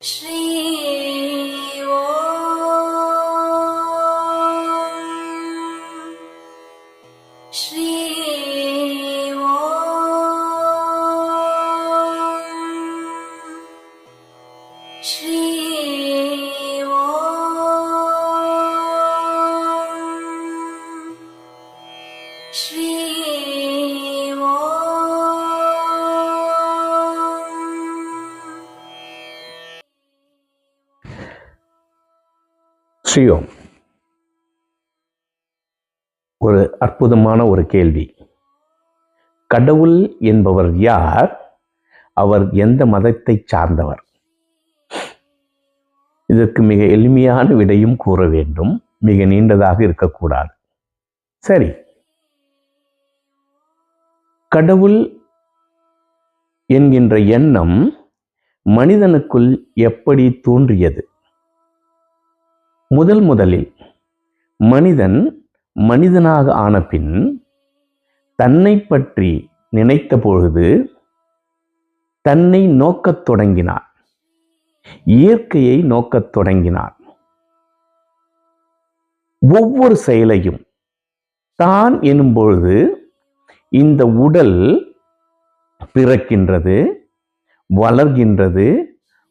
ஸ்ரீ ஸ்ரீ ஸ்ரீ ஸ்ரீ ஸ்ரீயோம். ஒரு அற்புதமான ஒரு கேள்வி. கடவுள் என்பவர் யார்? அவர் எந்த மதத்தை சார்ந்தவர்? இதற்கு மிக எளிமையான விடையும் கூற வேண்டும், மிக நீண்டதாக இருக்கக்கூடாது. சரி, கடவுள் என்கின்ற எண்ணம் மனிதனுக்குள் எப்படி தோன்றியது? முதலில் மனிதன் மனிதனாக ஆன பின் தன்னை பற்றி நினைத்த பொழுது தன்னை நோக்கத் தொடங்கினான், இயற்கையை நோக்கத் தொடங்கினான். ஒவ்வொரு செயலையும் தான் எனும் பொழுது இந்த உடல் பிறக்கின்றது, வளர்கின்றது,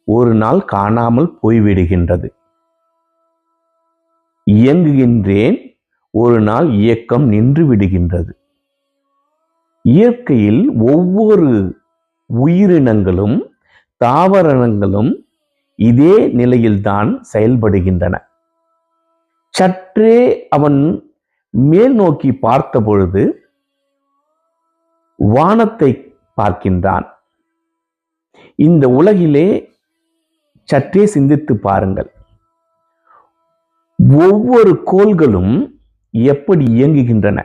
ஒரு நாள் காணாமல் போய்விடுகின்றது. இயங்குகின்றேன், ஒரு நாள் இயக்கம் நின்று விடுகின்றது. இயற்கையில் ஒவ்வொரு உயிரினங்களும் தாவரங்களும் இதே நிலையில்தான் செயல்படுகின்றன. சற்றே அவன் மேல் நோக்கி பார்த்த பொழுது வானத்தை பார்க்கின்றான். இந்த உலகிலே சற்றே சிந்தித்து பாருங்கள், ஒவ்வொரு கோள்களும் எப்படி இயங்குகின்றன?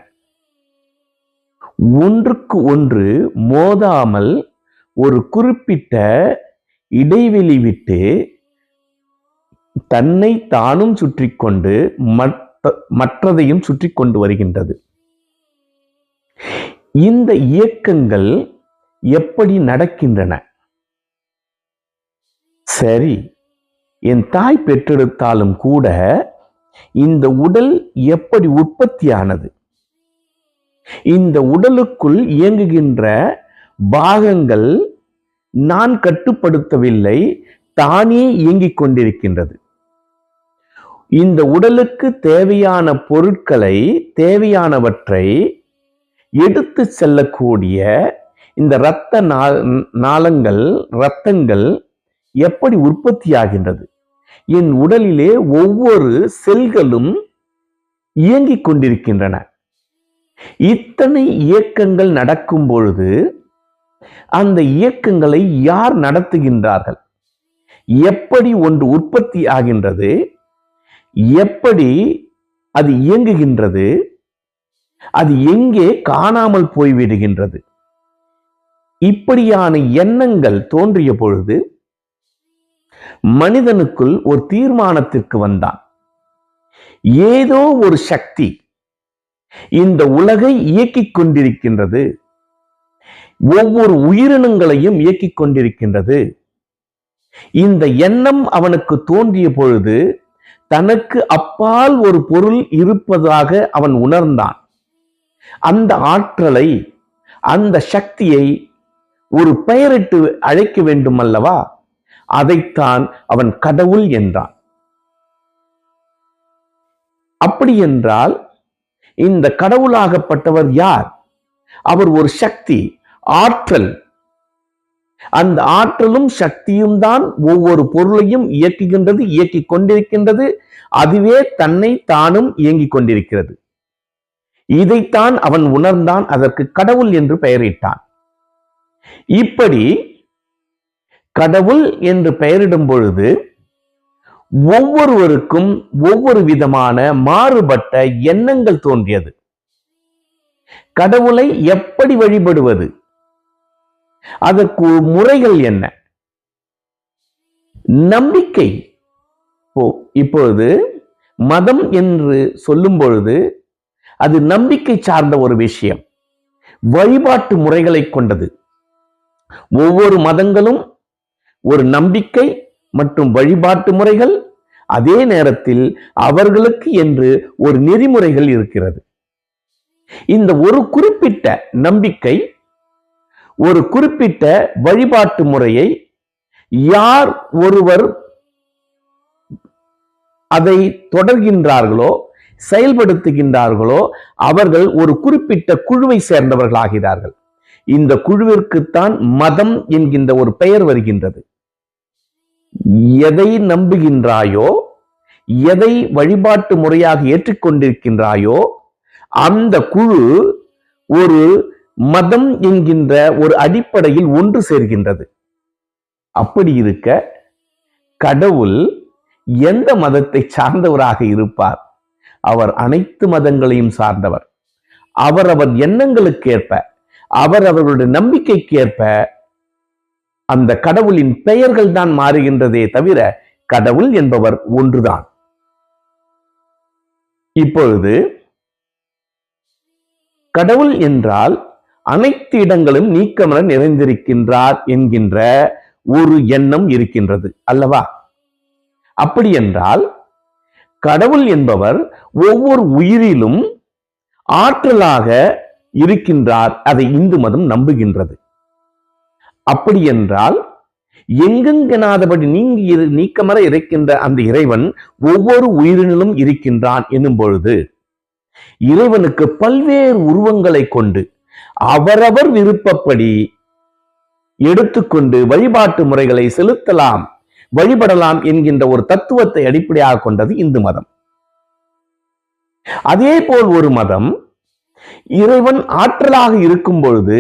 ஒன்றுக்கு ஒன்று மோதாமல் ஒரு குறிப்பிட்ட இடைவெளி விட்டு தன்னை தானும் சுற்றி கொண்டு மற்றதையும் சுற்றி கொண்டு வருகின்றது. இந்த இயக்கங்கள் எப்படி நடக்கின்றன? சரி, என் தாய் பெற்றெடுத்தாலும் கூட இந்த உடல் எப்படி உற்பத்தியானது? இந்த உடலுக்குள் இயங்குகின்ற பாகங்கள் நான் கட்டுப்படுத்தவில்லை, தானே இயங்கிக் கொண்டிருக்கின்றது. இந்த உடலுக்கு தேவையான பொருட்களை, தேவையானவற்றை எடுத்து செல்லக்கூடிய இந்த இரத்த நாளங்கள், இரத்தங்கள் எப்படி உற்பத்தியாகின்றது? என் உடலிலே ஒவ்வொரு செல்களும் இயங்கிக் கொண்டிருக்கின்றன. இத்தனை இயக்கங்கள் நடக்கும் பொழுது அந்த இயக்கங்களை யார் நடத்துகின்றார்கள்? எப்படி ஒன்று உற்பத்தி ஆகின்றது? எப்படி அது இயங்குகின்றது? அது எங்கே காணாமல் போய்விடுகின்றது? இப்படியான எண்ணங்கள் தோன்றிய பொழுது மனிதனுக்குள் ஒரு தீர்மானத்திற்கு வந்தான். ஏதோ ஒரு சக்தி இந்த உலகை இயக்கிக் கொண்டிருக்கின்றது, ஒவ்வொரு உயிரினங்களையும் இயக்கிக் கொண்டிருக்கின்றது. இந்த எண்ணம் அவனுக்கு தோன்றிய பொழுது தனக்கு அப்பால் ஒரு பொருள் இருப்பதாக அவன் உணர்ந்தான். அந்த ஆற்றலை, அந்த சக்தியை ஒரு பெயரிட்டு அழைக்க வேண்டும் அல்லவா? அதைத்தான் அவன் கடவுள் என்றான். அப்படி என்றால் இந்த கடவுளாகப்பட்டவர் யார்? அவர் ஒரு சக்தி, ஆற்றல். அந்த ஆற்றலும் சக்தியும் தான் ஒவ்வொரு பொருளையும் இயக்குகின்றது, இயக்கிக் கொண்டிருக்கின்றது. அதுவே தன்னை தானும் இயங்கிக் கொண்டிருக்கிறது. இதைத்தான் அவன் உணர்ந்தான், அதற்கு கடவுள் என்று பெயரிட்டான். இப்படி கடவுள் என்று பெயரிடும் பொழுது ஒவ்வொருவருக்கும் ஒவ்வொரு விதமான மாறுபட்ட எண்ணங்கள் தோன்றியது. கடவுளை எப்படி வழிபடுவது? அதற்கு முறைகள் என்ன? நம்பிக்கை. இப்பொழுது மதம் என்று சொல்லும் பொழுது அது நம்பிக்கை சார்ந்த ஒரு விஷயம், வழிபாட்டு முறைகளை கொண்டது. ஒவ்வொரு மதங்களும் ஒரு நம்பிக்கை, மற்றும் வழிபாட்டு முறைகள், அதே நேரத்தில் அவர்களுக்கு என்று ஒரு நெறிமுறைகள் இருக்கிறது. இந்த ஒரு குறிப்பிட்ட நம்பிக்கை, ஒரு குறிப்பிட்ட வழிபாட்டு முறையை யார் ஒருவர் அதை தொடர்கின்றார்களோ, செயல்படுத்துகின்றார்களோ, அவர்கள் ஒரு குறிப்பிட்ட குழுவை சேர்ந்தவர்களாகிறார்கள். இந்த குழுவிற்குத்தான் மதம் என்கின்ற ஒரு பெயர் வருகின்றது. எதை நம்புகின்றாயோ, எதை வழிபாட்டு முறையாக ஏற்றுக்கொண்டிருக்கின்றாயோ, அந்த குழு ஒரு மதம் என்கின்ற ஒரு அடிப்படையில் ஒன்று சேர்கின்றது. அப்படி இருக்க கடவுள் எந்த மதத்தை சார்ந்தவராக இருப்பார்? அவர் அனைத்து மதங்களையும் சார்ந்தவர். அவரவர் எண்ணங்களுக்கேற்ப, அவர்களுடைய நம்பிக்கைக்கேற்ப அந்த கடவுளின் பெயர்கள் தான் மாறுகின்றதே தவிர கடவுள் என்பவர் ஒன்றுதான். இப்பொழுது கடவுள் என்றால் அனைத்து இடங்களும் நீக்கமர நிறைந்திருக்கின்றார் என்கின்ற ஒரு எண்ணம் இருக்கின்றது அல்லவா? அப்படி என்றால் கடவுள் என்பவர் ஒவ்வொரு உயிரிலும் ஆற்றலாக இருக்கின்றார். அதை இந்து மதம் நம்புகின்றது. அப்படி என்றால் எங்கெங்கனாதபடி நீக்கமர இருக்கின்ற அந்த இறைவன் ஒவ்வொரு உயிரினிலும் இருக்கின்றான் என்னும் பொழுது இறைவனுக்கு பல்வேறு உருவங்களை கொண்டு அவரவர் விருப்பப்படி எடுத்துக்கொண்டு வழிபாட்டு முறைகளை செலுத்தலாம், வழிபடலாம் என்கின்ற ஒரு தத்துவத்தை அடிப்படையாக கொண்டது இந்து மதம். அதே போல் ஒரு மதம் இறைவன் ஆற்றலாக இருக்கும் பொழுது,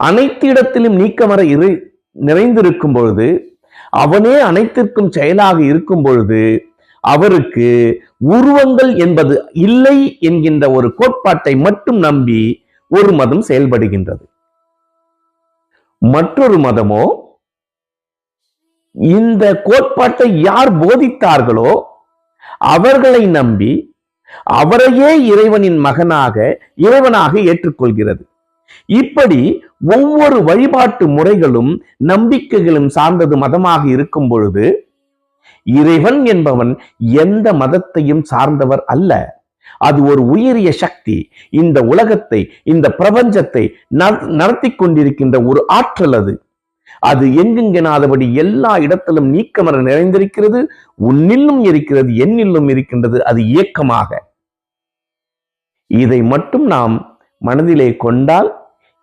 அனைத்து இடத்திலும் நீக்கமர நிறைந்திருக்கும் பொழுது, அவனே அனைத்திற்கும் செயலாக இருக்கும் பொழுது அவருக்கு உருவங்கள் என்பது இல்லை என்கின்ற ஒரு கோட்பாட்டை மட்டும் நம்பி ஒரு மதம் செயல்படுகின்றது. மற்றொரு மதமோ இந்த கோட்பாட்டை யார் போதித்தார்களோ அவர்களை நம்பி அவரையே இறைவனின் மகனாக, இறைவனாக ஏற்றுக்கொள்கிறது. இப்படி ஒவ்வொரு வழிபாட்டு முறைகளும் நம்பிக்கைகளும் சார்ந்தது மதமாக இருக்கும் பொழுது இறைவன் என்பவன் எந்த மதத்தையும் சார்ந்தவர் அல்ல. அது ஒரு உயரிய சக்தி. இந்த உலகத்தை, இந்த பிரபஞ்சத்தை நடத்தி கொண்டிருக்கின்ற ஒரு ஆற்றல். அது எங்கெங்கனாதபடி எல்லா இடத்திலும் நீக்கமர நிறைந்திருக்கிறது. உன்னிலும் இருக்கிறது, என்னிலும் இருக்கின்றது. அது இயக்கமாக. இதை மட்டும் நாம் மனதிலே கொண்டால்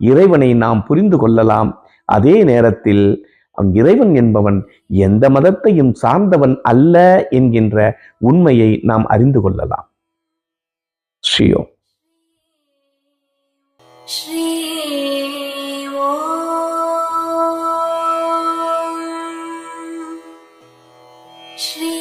இறைவனை நாம் புரிந்து கொள்ளலாம். அதே நேரத்தில் இறைவன் என்பவன் எந்த மதத்தையும் சார்ந்தவன் அல்ல என்கின்ற உண்மையை நாம் அறிந்து கொள்ளலாம். ஸ்ரீயோ ஸ்ரீ ஓம் ஸ்ரீ